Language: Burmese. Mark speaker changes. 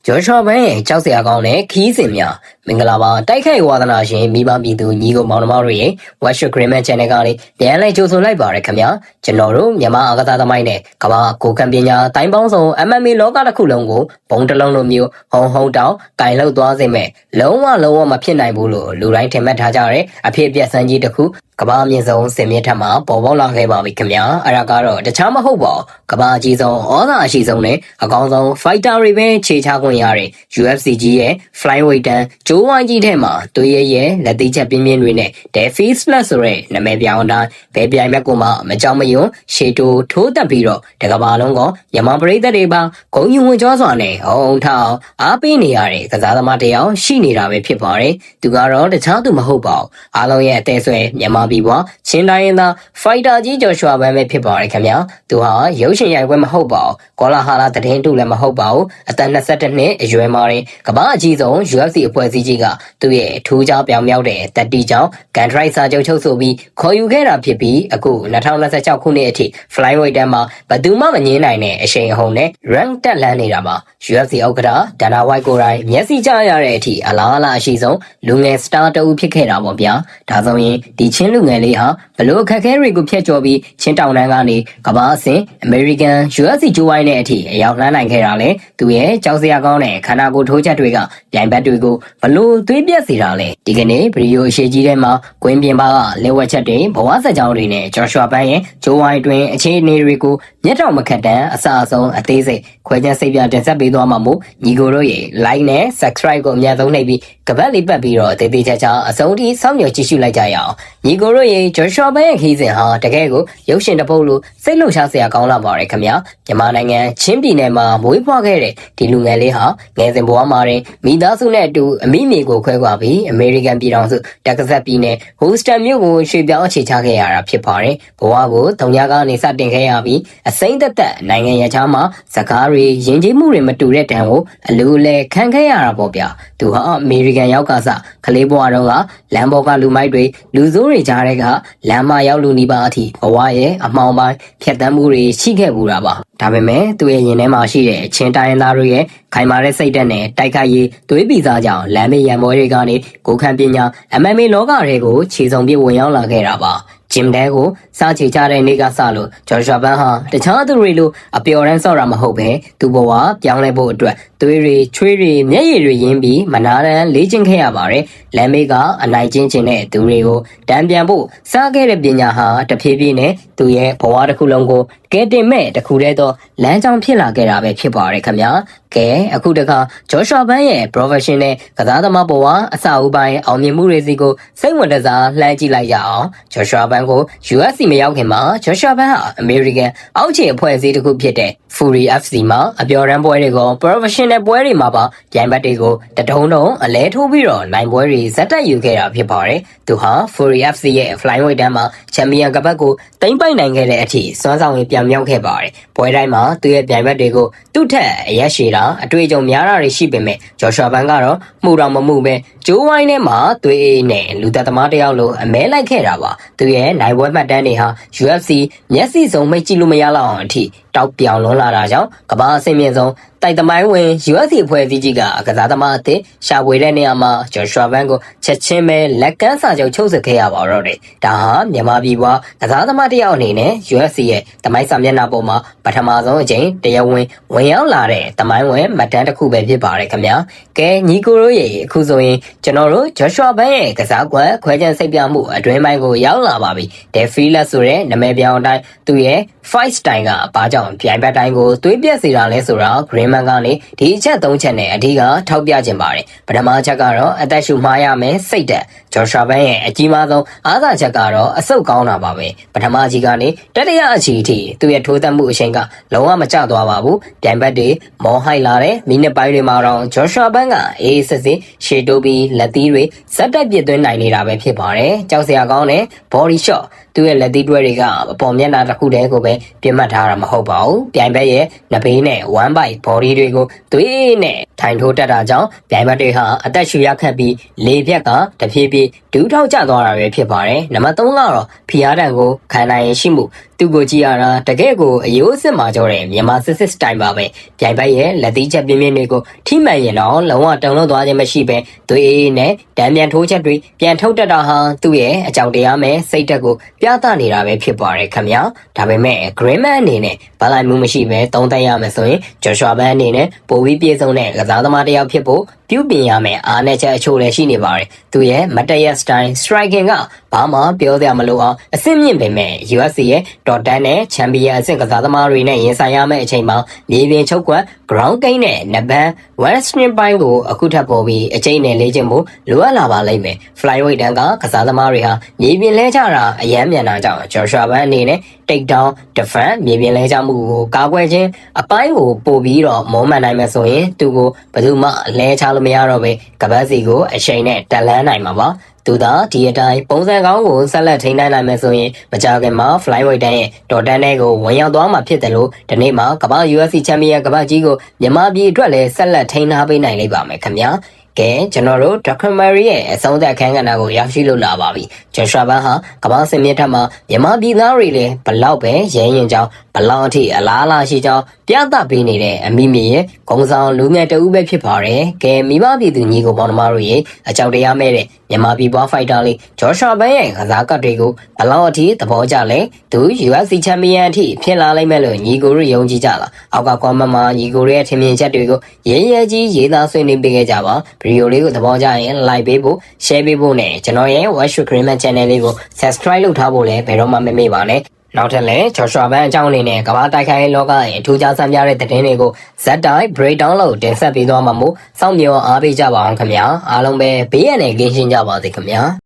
Speaker 1: ဂျော်ရှွာဘန်းရဲ့ကြောက်စရာကောင်းတဲ့ခီးစဉ်များမင်္ဂလာပါတိုက်ခိုက်ဝါသနာရှင်မိဘပြည်သူညီကိုမောင်နှမတို့ရဲ့ Watch Agreement Channel ကနေပြန်လည်ကြိုဆိုလိုက်ပါရခင်ဗျာကျွန်တော်တို့မြန်မာအာကစားသမိုင်းနဲ့ကမ္ဘာကိုကံပညာတိုင်းပေါင်းစုံ MMA လောကတစ်ခုလုံးကိုဘုံတစ်လုံးလိုမျိုးဟုံတောင်းကင်လောက်သွားစေမဲ့လုံးဝမဖြစ်နိုင်ဘူးလို့လူတိုင်းထင်မှတ်ထားကြတဲ့အဖြစ်အပျက်စမ်းကြီးတစ်ခုကမ္ဘာအမြင့်ဆုံးစင်မြင့်ထက်မှာပေါ်ပေါက်လာခဲ့ပါပြီခင်ဗျာအဲ့ဒါကတော့တခြားမဟုတ်ပါဘူးကမ္ဘာအကြီးဆုံးဩဇာအရှိဆုံးနဲ့အကောင်းဆုံး fighter တွေပဲခြေချခွင့်ရတဲ့ UFC ကြီးရဲ့ flyweight တန်းဂျိုးဝိုင်းကြီးထဲမှာသူရဲ့လက်သေးချက်ပြင်းပြင်းတွေနဲ့ Defies Plus ဆိုတဲ့နာမည်ပြောင်းတိုင်းဘယ်ပြိုင်ဘက်ကမှမကြောက်မရွံ့ရှေတိုးထိုးတက်ပြီးတော့တကဘာလုံးကမြန်မာပရိသတ်တွေပါဂုံယူဝင်ကြောစွာနဲ့ဟုံထောင်းအားပေးနေရတဲ့ကစားသမားတယောက်ရှိနေတာပဲဖြစ်ပါတယ်သူကတော့တခြားသူမဟုတ်ပါဘူးအားလုံးရဲ့အသေးဆွဲမြန်မာပြည်ပွားချင်းတိုင်းရင်းသား fighter ကြီးဂျော်ရှွာဘန်းပဲဖြစ်ပါတယ်ခင်ဗျာသူဟာရုပ်ရှင်ရိုက်ပွဲမဟုတ်ပါဘူးကောလာဟာလာသတင်းတူလည်းမဟုတ်ပါဘူးအသက်22နှစ်အရွယ်မှာကမ္ဘာအကြီးဆုံး UFC အဖွဲ့အစည်းကြီးကသူ့ရဲ့ထူးခြားပြောင်မြောက်တဲ့တက်တီကြောင့်ကန်ထရိုက်စာချုပ်ချုပ်ဆိုပြီးခေါ်ယူခဲ့တာဖြစ်ပြီးအခု2026ခုနှစ်အထိ flyweight တန်းမှာဘယ်သူမှမငြင်းနိုင်တဲ့အရှိန်အဟုန်နဲ့ rank တက်လန်းနေတာပါ UFC ဥက္ကဋ္ဌဒါနာဝိုက်ကိုတိုင်းမျက်စိကျရတဲ့အထိအလားအလာအရှိဆုံးလူငယ်စတာတအုပ်ဖြစ်ခဲ့တာပေါ့ဗျာဒါဆိုရင်ဒီချင်းလူငယ်လေးဟာဘလို့အခက်အခဲတွေကိုဖျက်ကျော်ပြီးချင်းတောင်တန်းကနေကမ္ဘာအဆင့် American UFC ဂျိုးဝိုင်းနဲ့အထိအရောက်လှမ်းနိုင်ခဲ့တာလေသူရဲ့ကြောက်စရာကောင်းတဲ့ခန္ဓာကိုယ်ထိုးချက်တွေကပြိုင်ဘက်တွေကိုဘလို့သွေးပြက်စေတာလဲဒီကနေ့ဗီဒီယိုအရှိကြီးထဲမှာကွင်းပြင်ပါကလက်ဝက်ချက်တွေဘဝစကြောင်းတွေနဲ့ဂျော်ရှွာဘန်းရဲ့ဂျိုးဝိုင်းတွင်အခြေအနေတွေကိုမျက်တောင်မခတ်တမ်းအစအဆုံးအသေးစိတ်ခွဲခြားစိတ်ပြတင်ဆက်ပေးသွားမှာမို့ညီကိုတို့ရဲ့ like နဲ့ subscribe ကိုအများဆုံးနှိပ်ပြီးကပတ်လေးပတ်ပြီးတော့တေးသေးချာချာအဆုံးထိစောင့်မျှော်ကြည့်ရှုလိုက်ကြရအောင်ညီကိုတို့ရဲ့ဂျော်ရှွာဘန်းရဲ့ခီးစဉ်ဟာတကယ်ကိုရုပ်ရှင်တစ်ပုဒ်လိုစိတ်လှုပ်ရှားစရာကောင်းလာပါတယ်ခင်ဗျာမြန်မာနိုင်ငံချင်းပြည်နယ်မှာမွေးဖွားခဲ့တဲ့ဒီလူငယ်လေးဟာငယ်စဉ်ဘဝမှာမိသားစုနဲ့အတူအမိမြေကိုခွဲခွာပြီးအမေရိကန်ပြည်ထောင်စုတက္ကဆက်ပြည်နယ်ဟိုစတန်မြို့ကိုရွှေ့ပြောင်းအခြေချခဲ့ရတာဖြစ်ပါတယ်ဘဝကိုတုံညာကနေစတင်ခဲ့ရပြီးအစိမ့်သက်နိုင်ငံရခြားမှာစကားတွေယဉ်ကျေးမှုတွေမတူတဲ့တန်ကိုအလူလဲခံခဲ့ရတာပေါ့ဗျာသူဟာအမေရိကန်ရောက်ကစားကလေးဘဝတော့ကလမ်းပေါ်ကလူမိုက်တွေလူဆိုးတွေကြားတဲ့ကလမ်းမရောက်လူနီးပါးအထိဘဝရဲ့အမှောင်ပိုင်းဖြတ်တန်းမှုတွေရှိခဲ့ဘူးတာပါဒါပေမဲ့သူရဲ့ရင်ထဲမှာရှိတဲ့ချင်းတိုင်းသားတွေရဲ့ခိုင်မာတဲ့စိတ်ဓာတ်နဲ့တိုက်ခိုက်ရေးသွေးပြည်သားကြောင့်လမ်းမေးရံပွဲတွေကနေကိုခံပညာ MMA လောကတွေကိုခြေစုံပြဝင်ရောက်လာခဲ့တာပါဂျင်တဲကိုစားချေကြတဲ့နေ့ကစလို့ဂျော်ရှွာဘန်းဟာတခြားသူတွေလိုအပျော်တမ်းဆော့တာမဟုတ်ပဲသူ့ဘဝပြောင်းလဲဖို့အတွက်သွေးတွေချွေးတွေမျက်ရည်တွေရင်းပြီးမနာတမ်းလေ့ကျင့်ခဲ့ရပါတယ်လမ်းမေးကအနိုင်ကျင့်ခြင်းတဲ့သူတွေကိုတံပြန်ဖို့စားခဲ့တဲ့ပညာဟာတဖြည်းဖြည်းနဲ့သူရဲ့ဘဝတစ်ခုလုံးကိုကဲတင်မဲ့တခုတည်းသောလမ်းကြောင်းဖြစ်လာခဲ့တာပဲဖြစ်ပါတယ်ခင်ဗျာကဲအခုတခါဂျော်ရှွာဘန်းရဲ့ professional ကစားသမားဘဝအစအဦးပိုင်းအောင်မြင်မှုတွေစီကိုစိတ်ဝင်စားလှမ်းကြည့်လိုက်ရအောင်ဂျော်ရှွာဘန်းကို UFC မရောက်ခင်မှာဂျော်ရှွာဘန်းဟာ American အောက်ခြေအဖွဲ့အစည်းတစ်ခုဖြစ်တဲ့ Fury FC မှာအပျော်တမ်းပွဲတွေကို professional ပွဲတွေမှာပါပြိုင်ဘက်တွေကိုတထုံအလဲထိုးပြီးတော့နိုင်ပွဲတွေဇက်တက်ယူခဲ့တာဖြစ်ပါတယ်သူဟာ Fury FC ရဲ့ flyweight တန်းမှာချန်ပီယံကပတ်ကိုတိမ့်ပိုက်နိုင်ခဲ့တဲ့အထိစွမ်းဆောင်ရည်ပြောင်မြောက်ခဲ့ပါတယ်ပွဲတိုင်းမှာသူရဲ့ပြိုင်ဘက်တွေကိုသူ့ထက်အရက်ရှည်တာအတွေ့အကြုံများတာတွေရှိပေမဲ့ဂျော်ရှွာဘန်းကတော့မှုတော်မမှုပဲဂျိုးဝိုင်းထဲမှာသွေးအေးနဲ့လူသက်သမားတယောက်လိုအမဲလိုက်ခဲ့တာပါသူရဲ့နိုင်ပွဲမှတ်တမ်းတွေဟာ UFC မျက်စိစုံမိတ်ကြည့်လို့မရလောက်အောင်အထိတောက်ပြောင်လွန်လာတာကြောင့်ကမ္ဘာအဆင့်မြင့်ဆုံးတိုက်သမိုင်းဝင် UFC အဖွဲ့အစည်းကြီးကစားသမားအသစ်ရှာဖွေတဲ့နေရာမှာဂျော်ရှွာဘန်းကိုချက်ချင်းပဲလက်ကမ်းစာချုပ်ချုပ်ဆိုခဲ့ရပါတော့တယ်ဒါဟာမြန်မာပြည်ပွားကစားသမားတယောက်အနေနဲ့ UFC ရဲ့သမိုင်းစာမျက်နှာပေါ်မှာပထမဆုံးအကြိမ်တရားဝင်ရောက်လာတဲ့သမိုင်းဝင်မှတ်တမ်းတစ်ခုပဲဖြစ်ပါတယ်ခင်ဗျာကဲညီကိုတို့ရဲ့အခုဆိုရင်ကျွန်တော်တို့ဂျော်ရှွာဘန်းရဲ့ကစားကွက်ခွဲခြားစိတ်ပြမှုအတွင်းပိုင်းကိုရောက်လာပါပြီ Defies ဆိုတဲ့နာမည်ပြောင်းအတိုင်းသူရဲ့ fight style ကဘာကြောင့်ပြိုင်ဘက်တိုင်းကိုသွေးပြက်စေတာလဲဆိုတော့ Greenman ကနေဒီအချက်၃ချက်နဲ့အဓိကထောက်ပြခြင်းပါတယ်ပထမအချက်ကတော့အသက်ရှူမှားရမယ်စိတ်ဓာတ်ဂျော်ရှွာဘန်းရဲ့အကြီးမားဆုံးအားသာချက်ကတော့အဆုတ်ကောင်းတာပါပဲပထမအကြီးကနေတတိယအကြီးအထိသူရဲ့ထိုးသက်မှုအချိန်ကလုံးဝမကျသွားပါဘူးပြိုင်ဘက်တွေမောဟိုက်လာတဲ့မိနစ်ပိုင်းတွေမှာတော့ဂျော်ရှွာဘန်းကအေးစစ်စစ်ရှေ့တိုးပြီးလက်သီးတွေဇက်တက်ပြစ်သွင်းနိုင်နေတာပဲဖြစ်ပါတယ်ကြောက်စရာကောင်းတဲ့ body shot သူ့ရဲ့လက်သီးတွဲတွေကအပေါ်မျက်နှာတစ်ခုတည်းကိုပဲပြတ်မှတ်ထားတာမဟုတ်ပါ ပါဘူးပြိုင်ဘက်ရဲ့နဘေးနဲ့ one bite body တွေကိုသွေးနဲ့ထိုင်ထိုးတက်တာကြောင့်ပြိုင်ဘက်တွေဟာအသက်ရှူရခက်ပြီးလေပြက်ကတဖြည်းဖြည်းဒူးထောက်ကျသွားတာပဲဖြစ်ပါတယ်နံပါတ်3ကတော့ဖီအားတန်ကိုခံနိုင်ရင်ရှိမှုသူ့ကိုကြည့်ရတာတကယ့်ကိုအယိုးစစ်မှာကြောတဲ့မြန်မာစစ်စတိုင်ပါပဲပြိုင်ဘက်ရဲ့လက်သီးချက်ပြင်းပြင်းတွေကိုထိမှန်ရင်တော့လုံးဝတုံ့လောက်သွားခြင်းမရှိပဲသွေးနဲ့တံပြန်ထိုးချက်တွေပြန်ထုတ်တက်တာဟာသူ့ရဲ့အကြောင်းတရားမဲ့စိတ်တက်ကိုပြသနေတာပဲဖြစ်ပါတယ်ခင်ဗျာဒါပေမဲ့ Greenman အနေနဲ့ဗလိုက်မှုမရှိပဲသုံးသပ်ရမယ်ဆိုရင် Joshua Ban အနေနဲ့ပိုပြီးပြေဆုံးတဲ့ကစားသမားတစ်ယောက်ဖြစ်ဖို့ပြုပြင်ရမယ်အားနဲ့ချက်အချို့လည်းရှိနေပါတယ်သူရဲ့မတရက်စတိုင်း striking ကဘာမှပြောစရာမလိုအောင်အဆင့်မြင့်ပေမဲ့ UFC ရဲ့ top 10နဲ့ champion အဆင့်ကစားသမားတွေနဲ့ရင်ဆိုင်ရမယ့်အချိန်မှာမြေပြင်ချုပ်ကွက် ground game နဲ့နဘန် wrestling ပိုင်းကိုအခုထပ်ပေါ်ပြီးအကျိတ်နဲ့လေ့ကျင့်ဖို့လိုအပ်လာပါလိမ့်မယ် flyweight တန်းကကစားသမားတွေဟာမြေပြင်လဲကြတာအယမ်းမြန်တာကြောင့် Joshua Ban အနေနဲ့ take down defense မြေပြင်လဲကြမှုကိုကာကွယ်ခြင်းအပိုင်းကိုပို့ပြီးတော့မောမှန်နိုင်မယ်ဆိုရင်သူကိုဘယ်သူမှလဲချလို့မရတော့ပဲကပတ်စီကိုအချိန်နဲ့တက်လန်းနိုင်မှာပါသူသာဒီအတိုင်းပုံစံကောင်းကိုဆက်လက်ထိန်းနိုင်နိုင်မယ်ဆိုရင်မကြခင်မှာ flyweight တန်းရဲ့တော်တန်းတွေကိုဝင်ရောက်သွားမှာဖြစ်တယ်လို့ဒီနေ့မှာကမ္ဘာ UFC Champion ကမ္ဘာကြီးကိုမြန်မာပြည်အတွက်လည်းဆက်လက်ထိန်းထားပေးနိုင်လိမ့်ပါမယ်ခင်ဗျာကဲကျွန်တော်တို့ documentary ရဲ့အဆုံးသတ်အခမ်းကဏ္ဍကိုရောက်ရှိလို့လာပါပြီ။ Joshua Ban ဟာကမ္ဘာစင်မြင့်ထက်မှာမြန်မာပြည်သားတွေလည်းဘလောက်ပဲရဲရင်ကြောင်းဘလောက်အထိအလားအလာရှိကြောင်းပြသပေးနေတဲ့အမိမြေရဲ့ဂုံဆောင်လူငယ်တဦးပဲဖြစ်ပါတယ်။ကဲမိဘပြည်သူညီကိုပေါင်းသမားတို့ရဲ့အကြောက်တရားမဲ့တဲ့မြန်မာပြည်ပွားဖိုက်တာလေး Joshua Ban ရဲ့ကစားကတ်တွေကိုဘလောက်အထိသဘောကျလဲ။သူ UFC Champion အထိဖြစ်လာလိမ့်မယ်လို့ညီကိုတို့ယုံကြည်ကြလား။အောက်က comment မှာညီကိုတို့ရဲ့ထင်မြင်ချက်တွေကိုရေးရဲကြီးရေးသားဆွေးနွေးပေးခဲ့ကြပါဗီဒီယိုလေးကိုသဘောကျရင် like ပေးဖို့ share ပေးဖို့နဲ့ကျွန်တော်ရဲ့ Watch Greenman Channel လေးကို subscribe လုပ်ထားဖို့လည်းဘယ်တော့မှမမေ့ပါနဲ့နောက်ထပ်လည်း Joshua Ban အကြောင်းအနေနဲ့ကမ္ဘာတိုက်ခိုက်ရေးလောကရဲ့အထူးခြားဆန်းပြတဲ့သတင်းတွေကိုဇက်တိုင်း breakdown လို့တင်ဆက်ပေးသွားမှာမို့စောင့်မျှော်အားပေးကြပါအောင်ခင်ဗျာအားလုံးပဲဘေးရန်နဲ့ကင်းရှင်းကြပါစေခင်ဗျာ